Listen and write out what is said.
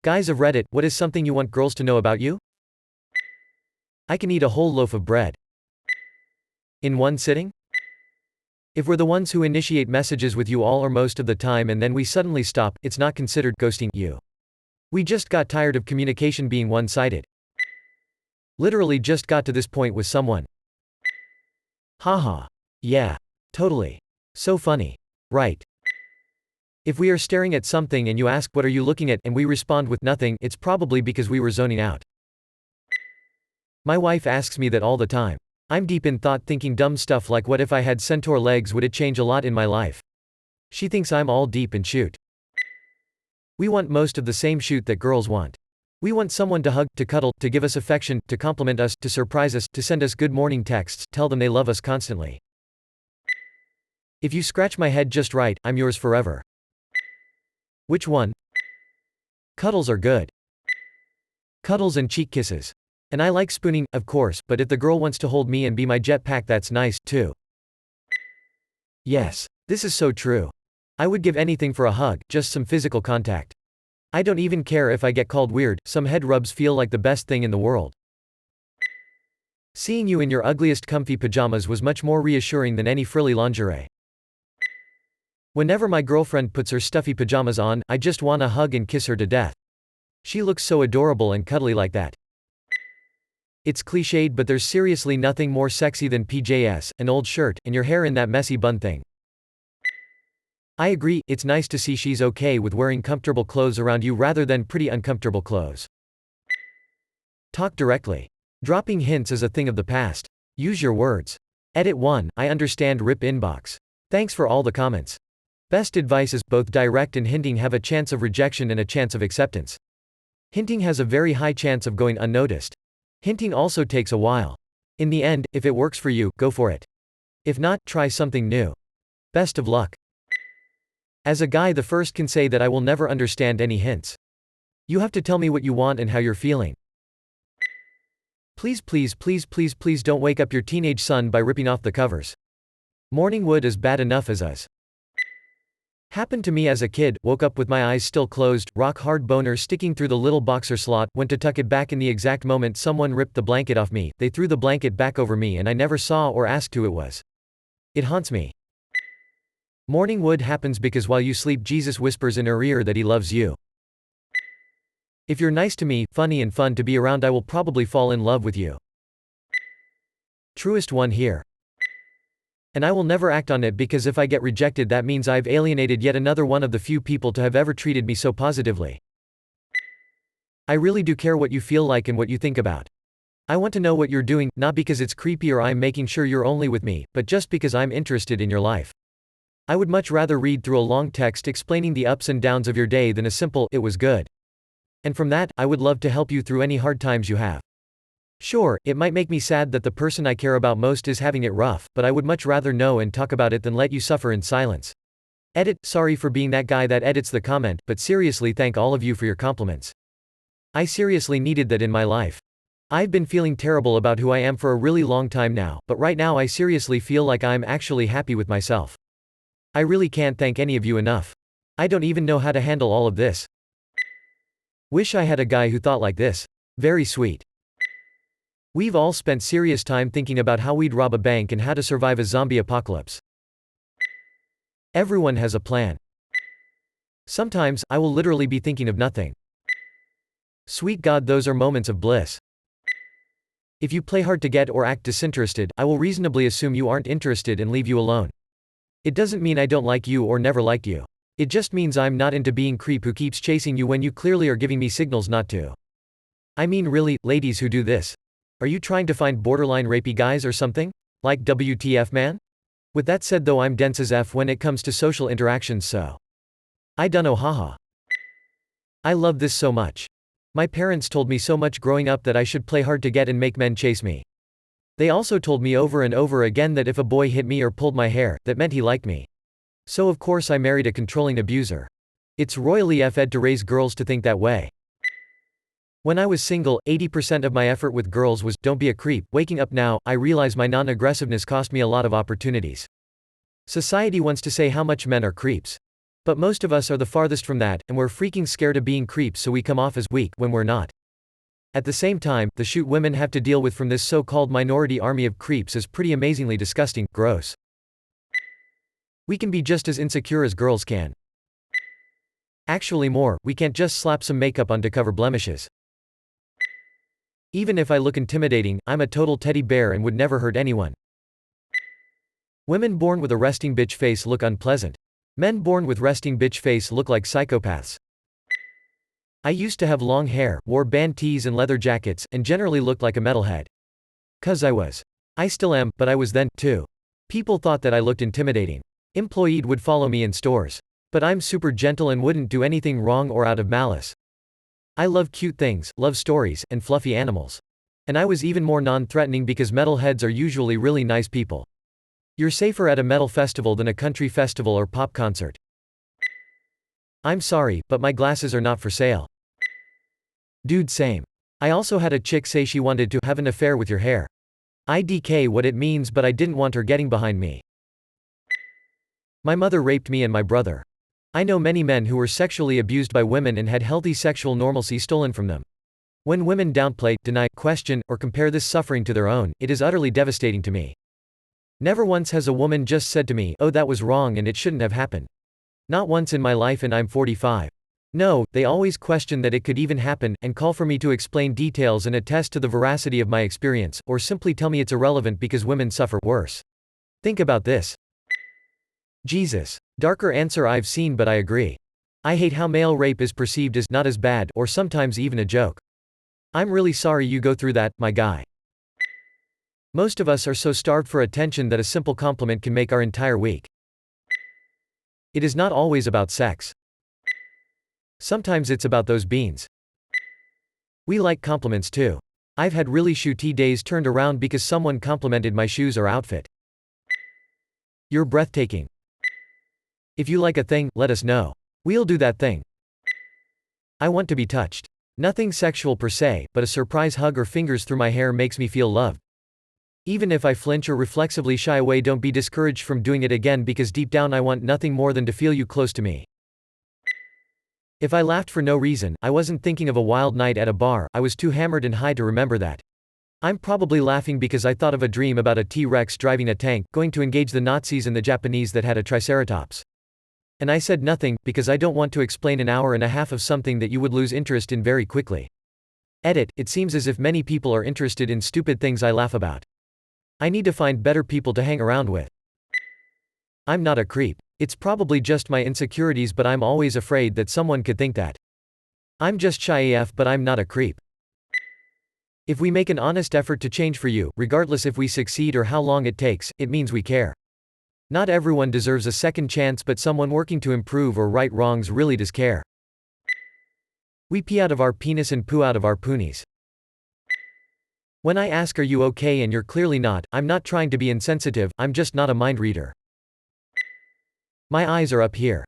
Guys of Reddit, what is something you want girls to know about you? I can eat a whole loaf of bread. In one sitting? If we're the ones who initiate messages with you all or most of the time and then we suddenly stop, it's not considered ghosting you. We just got tired of communication being one-sided. Literally just got to this point with someone. Haha. Yeah. Totally. So funny. Right. If we are staring at something and you ask what are you looking at and we respond with nothing, it's probably because we were zoning out. My wife asks me that all the time. I'm deep in thought thinking dumb stuff like what if I had centaur legs, would it change a lot in my life? She thinks I'm all deep and shoot. We want most of the same shoot that girls want. We want someone to hug, to cuddle, to give us affection, to compliment us, to surprise us, to send us good morning texts, tell them they love us constantly. If you scratch my head just right, I'm yours forever. Which one? Cuddles are good. Cuddles and cheek kisses. And I like spooning, of course, but if the girl wants to hold me and be my jetpack, that's nice, too. Yes. This is so true. I would give anything for a hug, just some physical contact. I don't even care if I get called weird, some head rubs feel like the best thing in the world. Seeing you in your ugliest comfy pajamas was much more reassuring than any frilly lingerie. Whenever my girlfriend puts her stuffy pajamas on, I just wanna hug and kiss her to death. She looks so adorable and cuddly like that. It's cliched, but there's seriously nothing more sexy than PJs, an old shirt, and your hair in that messy bun thing. I agree, it's nice to see she's okay with wearing comfortable clothes around you rather than pretty uncomfortable clothes. Talk directly. Dropping hints is a thing of the past. Use your words. Edit 1, I understand rip inbox. Thanks for all the comments. Best advice is, both direct and hinting have a chance of rejection and a chance of acceptance. Hinting has a very high chance of going unnoticed. Hinting also takes a while. In the end, if it works for you, go for it. If not, try something new. Best of luck. As a guy, the first can say that I will never understand any hints. You have to tell me what you want and how you're feeling. Please please please please please don't wake up your teenage son by ripping off the covers. Morning wood is bad enough as is. Happened to me as a kid, woke up with my eyes still closed, rock hard boner sticking through the little boxer slot, went to tuck it back in the exact moment someone ripped the blanket off me, they threw the blanket back over me and I never saw or asked who it was. It haunts me. Morning wood happens because while you sleep Jesus whispers in her ear that he loves you. If you're nice to me, funny and fun to be around, I will probably fall in love with you. Truest one here. And I will never act on it because if I get rejected that means I've alienated yet another one of the few people to have ever treated me so positively. I really do care what you feel like and what you think about. I want to know what you're doing, not because it's creepy or I'm making sure you're only with me, but just because I'm interested in your life. I would much rather read through a long text explaining the ups and downs of your day than a simple, "It was good." And from that, I would love to help you through any hard times you have. Sure, it might make me sad that the person I care about most is having it rough, but I would much rather know and talk about it than let you suffer in silence. Edit, sorry for being that guy that edits the comment, but seriously thank all of you for your compliments. I seriously needed that in my life. I've been feeling terrible about who I am for a really long time now, but right now I seriously feel like I'm actually happy with myself. I really can't thank any of you enough. I don't even know how to handle all of this. Wish I had a guy who thought like this. Very sweet. We've all spent serious time thinking about how we'd rob a bank and how to survive a zombie apocalypse. Everyone has a plan. Sometimes, I will literally be thinking of nothing. Sweet God, those are moments of bliss. If you play hard to get or act disinterested, I will reasonably assume you aren't interested and leave you alone. It doesn't mean I don't like you or never liked you. It just means I'm not into being creep who keeps chasing you when you clearly are giving me signals not to. I mean really, ladies who do this. Are you trying to find borderline rapey guys or something? Like WTF man? With that said though, I'm dense as F when it comes to social interactions, so I dunno, haha. I love this so much. My parents told me so much growing up that I should play hard to get and make men chase me. They also told me over and over again that if a boy hit me or pulled my hair, that meant he liked me. So of course I married a controlling abuser. It's royally F-ed to raise girls to think that way. When I was single, 80% of my effort with girls was, don't be a creep. Waking up now, I realize my non-aggressiveness cost me a lot of opportunities. Society wants to say how much men are creeps. But most of us are the farthest from that, and we're freaking scared of being creeps, so we come off as weak when we're not. At the same time, the shit women have to deal with from this so-called minority army of creeps is pretty amazingly disgusting, gross. We can be just as insecure as girls can. Actually more, we can't just slap some makeup on to cover blemishes. Even if I look intimidating, I'm a total teddy bear and would never hurt anyone. Women born with a resting bitch face look unpleasant. Men born with resting bitch face look like psychopaths. I used to have long hair, wore band tees and leather jackets, and generally looked like a metalhead. 'Cause I was. I still am, but I was then, too. People thought that I looked intimidating. Employees would follow me in stores. But I'm super gentle and wouldn't do anything wrong or out of malice. I love cute things, love stories, and fluffy animals. And I was even more non-threatening because metalheads are usually really nice people. You're safer at a metal festival than a country festival or pop concert. I'm sorry, but my glasses are not for sale. Dude, same. I also had a chick say she wanted to have an affair with your hair. IDK what it means, but I didn't want her getting behind me. My mother raped me and my brother. I know many men who were sexually abused by women and had healthy sexual normalcy stolen from them. When women downplay, deny, question, or compare this suffering to their own, it is utterly devastating to me. Never once has a woman just said to me, "Oh, that was wrong and it shouldn't have happened." Not once in my life, and I'm 45. No, they always question that it could even happen, and call for me to explain details and attest to the veracity of my experience, or simply tell me it's irrelevant because women suffer worse. Think about this. Jesus. Darker answer I've seen, but I agree. I hate how male rape is perceived as not as bad, or sometimes even a joke. I'm really sorry you go through that, my guy. Most of us are so starved for attention that a simple compliment can make our entire week. It is not always about sex. Sometimes it's about those beans. We like compliments too. I've had really shooty days turned around because someone complimented my shoes or outfit. You're breathtaking. If you like a thing, let us know. We'll do that thing. I want to be touched. Nothing sexual per se, but a surprise hug or fingers through my hair makes me feel loved. Even if I flinch or reflexively shy away, don't be discouraged from doing it again, because deep down I want nothing more than to feel you close to me. If I laughed for no reason, I wasn't thinking of a wild night at a bar, I was too hammered and high to remember that. I'm probably laughing because I thought of a dream about a T-Rex driving a tank, going to engage the Nazis and the Japanese that had a Triceratops. And I said nothing, because I don't want to explain an hour and a half of something that you would lose interest in very quickly. Edit, it seems as if many people are interested in stupid things I laugh about. I need to find better people to hang around with. I'm not a creep. It's probably just my insecurities, but I'm always afraid that someone could think that. I'm just shy AF, but I'm not a creep. If we make an honest effort to change for you, regardless if we succeed or how long it takes, it means we care. Not everyone deserves a second chance, but someone working to improve or right wrongs really does care. We pee out of our penis and poo out of our poonies. When I ask are you okay and you're clearly not, I'm not trying to be insensitive, I'm just not a mind reader. My eyes are up here.